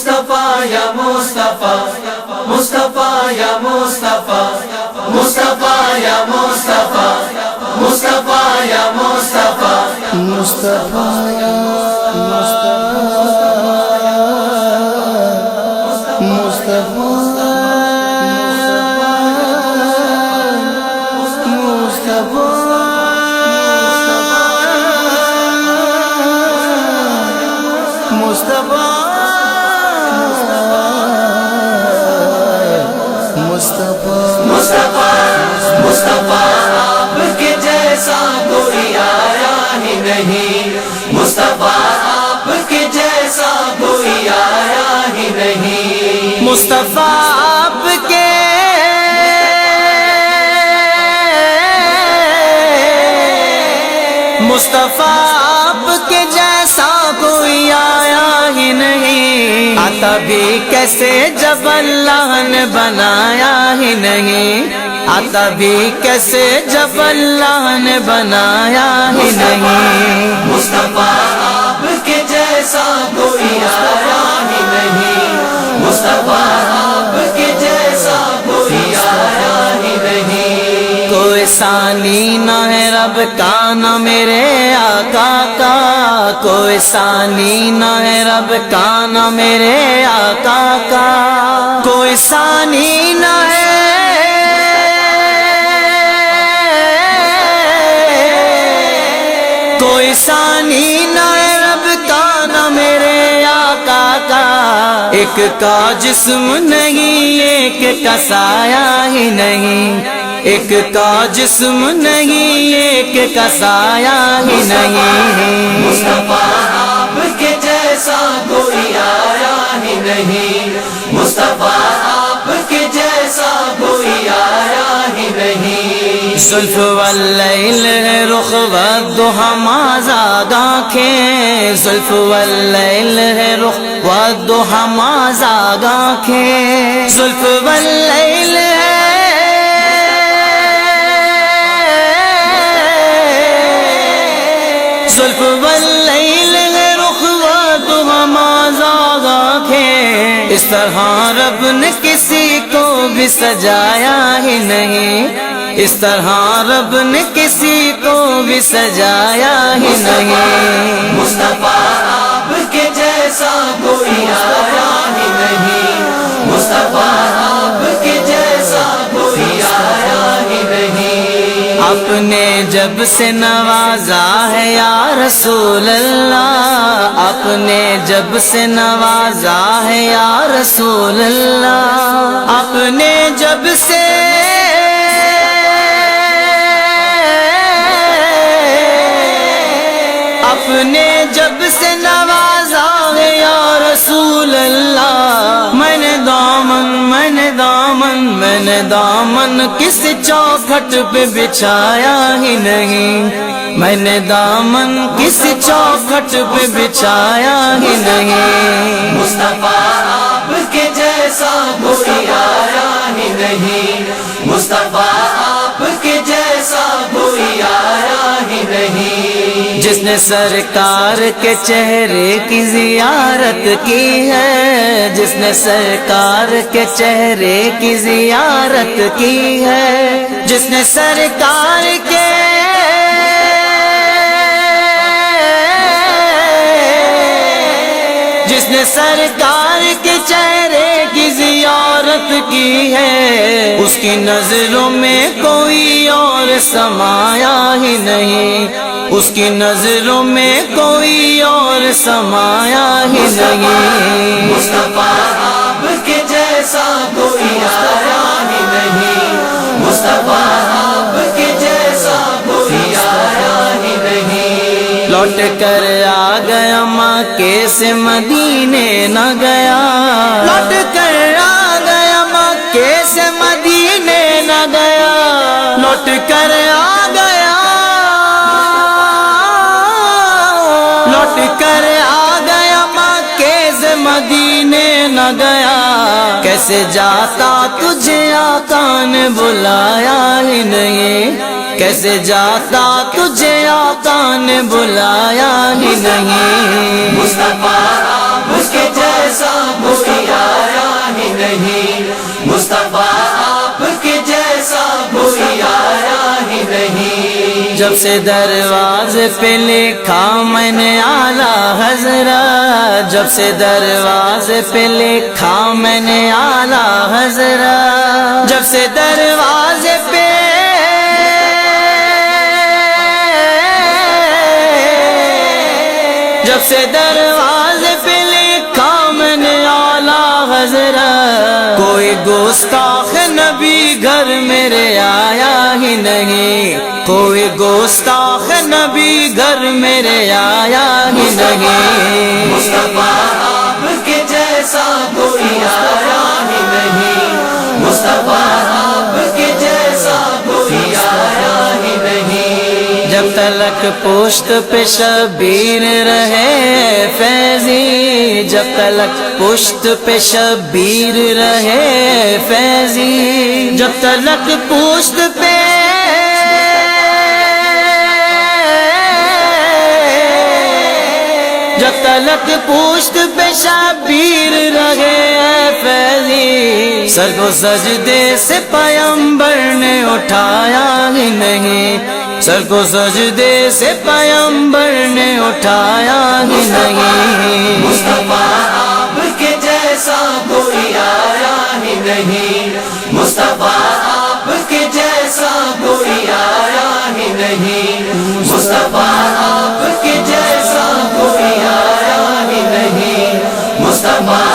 مصطفیٰ یا مصطفیٰ، مصطفیٰ یا مصطفیٰ، مصطفیٰ یا مصطفیٰ، مصطفیٰ یا مصطفیٰ، مصطفیٰ یا مصطفیٰ آپ کے جیسا کوئی آیا ہی نہیں، مصطفیٰ آپ کے جیسا کوئی آیا ہی نہیں، مصطفیٰ آپ کے مصطفیٰ آپ کے جیسا کوئی آیا ہی نہیں، آتا بھی کیسے جب اللہ نے بنایا ہی نہیں، آتا بھی کیسے جب اللہ نے بنایا ہی نہیں، مصطفیٰ آپ کے جیسا کوئی آیا ہی نہیں، مصطفیٰ آپ کے جیسا کوئی آیا ہی نہیں، کوئی ثانی نہ ہے رب کا نہ میرے آقا کا، کوئی ثانی نہ ہے رب کا نہ میرے آقا کا، کوئی ثانی نہ ہے کوئی ثانی نہ ہے رب کا نہ میرے آقا کا، ایک کا جسم نہیں ایک کا سایہ ہی نہیں، ایک کا جسم نہیں ایک کا سایہ ہی نہیں، مصطفیٰ آپ کے جیسا کوئی آیا ہی نہیں، مصطفیٰ آپ کے جیسا کوئی آیا ہی نہیں، زلف واللیل ہے رخ والضحیٰ مازاد آنکھیں، زلف واللیل ہے رخ والضحیٰ مازاد آنکھیں، زلف واللیل ہے زلف واللیل ہے رخ والضحیٰ مازاد آنکھیں، اس طرح رب نے کسی کو بھی سجایا ہی نہیں، اس طرح رب نے کسی کو بھی سجایا ہی نہیں، مصطفیٰ آپ کے جیسا کوئی آیا ہی نہیں، مصطفیٰ آپ کے جیسا کوئی آیا ہی نہیں، اپنے جب سے نوازا ہے یا رسول اللہ، اپنے جب سے نوازا ہے یا رسول اللہ، اپنے جب سے اپنے جب سے نوازا ہے یا رسول اللہ، میں نے دامن کسی چوکھٹ پہ بچھایا ہی نہیں، میں نے دامن کسی چوکھٹ پہ بچھایا ہی نہیں، مصطفیٰ آپ کے جیسا کوئی آیا ہی نہیں، مصطفیٰ آپ کے جیسا کوئی آیا ہی نہیں، جس نے سرکار کے چہرے کی زیارت کی ہے، جس نے سرکار کے چہرے کی زیارت کی ہے، جس نے سرکار کے جس نے سرکار کے چہرے کی زیارت کی ہے، اس کی نظروں میں کوئی اور سمایا ہی نہیں، اس کی نظروں میں کوئی اور سمایا ہی نہیں، مصطفیٰ آپ کے جیسا کوئی آیا ہی نہیں، مصطفیٰ آپ کے جیسا کوئی آیا ہی نہیں، لوٹ کر آ گیا مکے سے مدینے نہ گیا، لوٹ کر آ گیا مکے سے مدینے نہ گیا، لوٹ کر آ گیا لوٹ کر آ گیا مکے سے مدینے نہ گیا، کیسے جاتا تجھے آقا نے بلایا ہی نہیں، کیسے جاتا تجھے آقا نے بلایا ہی نہیں، مصطفیٰ آپ کے جیسا جب سے دروازے پہ لکھا میں نے اعلیٰ حضرت، جب سے دروازے پہ لکھا میں نے اعلیٰ حضرت، جب سے دروازے پہ جب سے دروازے پہ لکھا میں نے اعلیٰ حضرت، کوئی گستاخ نبی گھر میرے آیا ہی نہیں، کوئی گستاخ نبی گھر میرے آیا ہی نہیں۔ مصطفیٰ آپ کے جیسا کوئی آیا ہی نہیں، مصطفیٰ آپ کے جیسا کوئی آیا ہی نہیں۔ جب تلک پشت پہ شبیر رہے فیضی، جب تلک پشت پہ شبیر رہے فیضی، جب تلک پشت پہ جب تلک پشت پہ شبیر رہے فیضی، سر کو سجدے سے پیمبر نے اٹھایا ہی نہیں، سر کو سجدے سے پیمبر نے اٹھایا ہی نہیں۔ مصطفیٰ آپ کے جیسا کوئی آیا ہی نہیں، مصطفیٰ آپ کے جیسا کوئی آیا ہی نہیں، مصطفیٰ آپ کے جیسا کوئی آیا ہی نہیں، مصطفیٰ